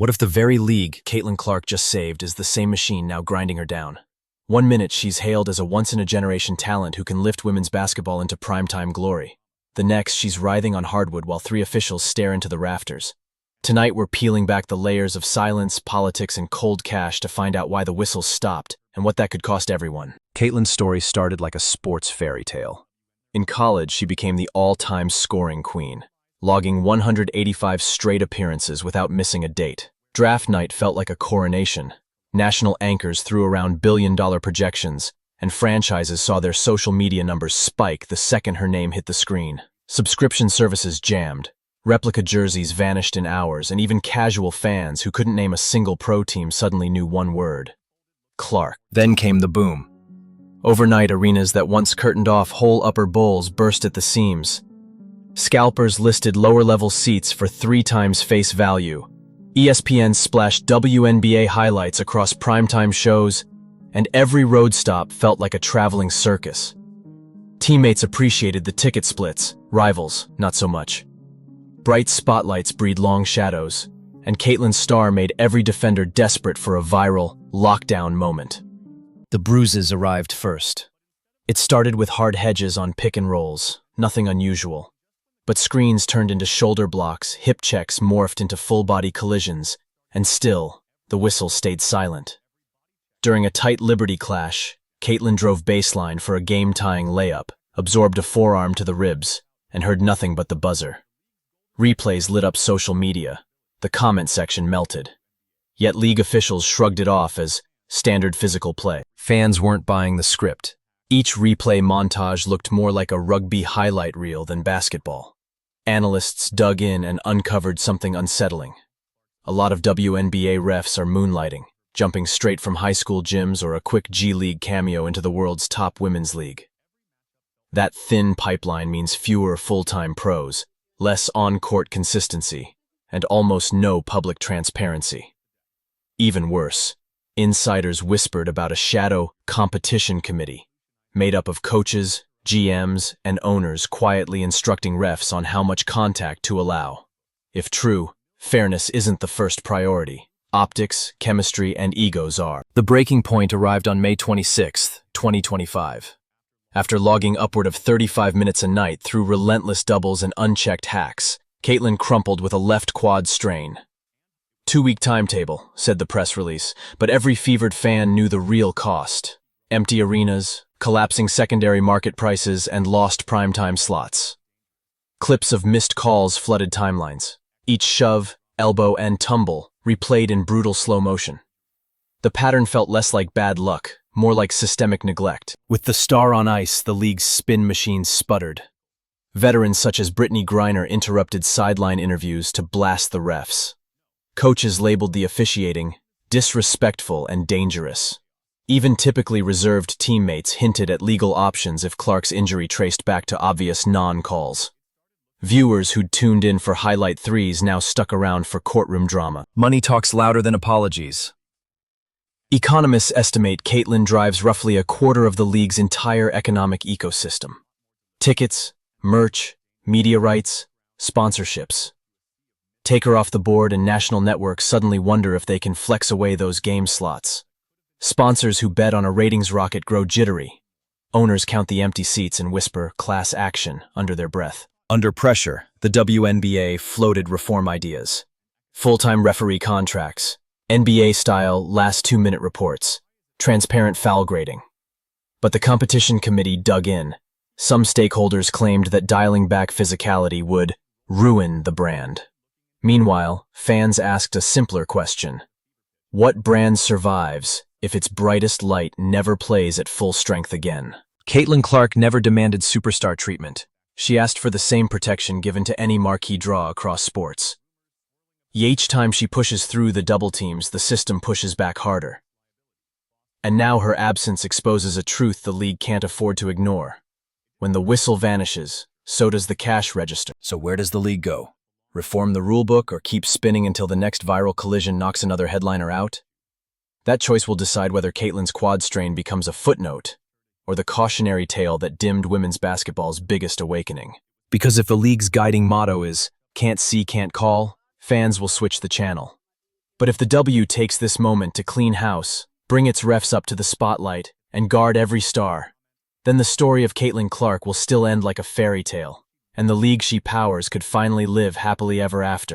What if the very league Caitlin Clark just saved is the same machine now grinding her down? One minute she's hailed as a once-in-a-generation talent who can lift women's basketball into primetime glory. The next, she's writhing on hardwood while three officials stare into the rafters. Tonight we're peeling back the layers of silence, politics, and cold cash to find out why the whistles stopped and what that could cost everyone. Caitlin's story started like a sports fairy tale. In college, she became the all-time scoring queen, logging 185 straight appearances without missing a date. Draft night felt like a coronation. National anchors threw around billion-dollar projections, and franchises saw their social media numbers spike the second her name hit the screen. Subscription services jammed. Replica jerseys vanished in hours, and even casual fans who couldn't name a single pro team suddenly knew one word: Clark. Then came the boom. Overnight, arenas that once curtained off whole upper bowls burst at the seams. Scalpers listed lower-level seats for 3 times face value. ESPN splashed WNBA highlights across primetime shows, and every road stop felt like a traveling circus. Teammates appreciated the ticket splits, rivals, not so much. Bright spotlights breed long shadows, and Caitlin's star made every defender desperate for a viral, lockdown moment. The bruises arrived first. It started with hard hedges on pick and rolls, nothing unusual. But screens turned into shoulder blocks, hip checks morphed into full-body collisions, and still, the whistle stayed silent. During a tight Liberty clash, Caitlin drove baseline for a game-tying layup, absorbed a forearm to the ribs, and heard nothing but the buzzer. Replays lit up social media. The comment section melted. Yet league officials shrugged it off as standard physical play. Fans weren't buying the script. Each replay montage looked more like a rugby highlight reel than basketball. Analysts dug in and uncovered something unsettling. A lot of WNBA refs are moonlighting, jumping straight from high school gyms or a quick G League cameo into the world's top women's league. That thin pipeline means fewer full-time pros, less on-court consistency, and almost no public transparency. Even worse, insiders whispered about a shadow competition committee, made up of coaches, GMs, and owners quietly instructing refs on how much contact to allow. If true, fairness isn't the first priority. Optics, chemistry, and egos are. The breaking point arrived on May 26, 2025. After logging upward of 35 minutes a night through relentless doubles and unchecked hacks, Caitlin crumpled with a left quad strain. 2-week timetable, said the press release, but every fevered fan knew the real cost. Empty arenas, collapsing secondary market prices, and lost primetime slots. Clips of missed calls flooded timelines. Each shove, elbow, and tumble replayed in brutal slow motion. The pattern felt less like bad luck, more like systemic neglect. With the star on ice, the league's spin machine sputtered. Veterans such as Brittany Griner interrupted sideline interviews to blast the refs. Coaches labeled the officiating disrespectful and dangerous. Even typically reserved teammates hinted at legal options if Clark's injury traced back to obvious non-calls. Viewers who'd tuned in for highlight threes now stuck around for courtroom drama. Money talks louder than apologies. Economists estimate Caitlin drives roughly a quarter of the league's entire economic ecosystem. Tickets, merch, media rights, sponsorships. Take her off the board and national networks suddenly wonder if they can flex away those game slots. Sponsors who bet on a ratings rocket grow jittery. Owners count the empty seats and whisper class action under their breath. Under pressure, the WNBA floated reform ideas. Full-time referee contracts, NBA-style last 2-minute reports, transparent foul grading. But the competition committee dug in. Some stakeholders claimed that dialing back physicality would ruin the brand. Meanwhile, fans asked a simpler question. What brand survives if its brightest light never plays at full strength again? Caitlin Clark never demanded superstar treatment. She asked for the same protection given to any marquee draw across sports. Each time she pushes through the double teams, the system pushes back harder. And now her absence exposes a truth the league can't afford to ignore. When the whistle vanishes, so does the cash register. So where does the league go? Reform the rulebook or keep spinning until the next viral collision knocks another headliner out? That choice will decide whether Caitlin's quad strain becomes a footnote or the cautionary tale that dimmed women's basketball's biggest awakening. Because if the league's guiding motto is, can't see, can't call, fans will switch the channel. But if the W takes this moment to clean house, bring its refs up to the spotlight, and guard every star, then the story of Caitlin Clark will still end like a fairy tale, and the league she powers could finally live happily ever after.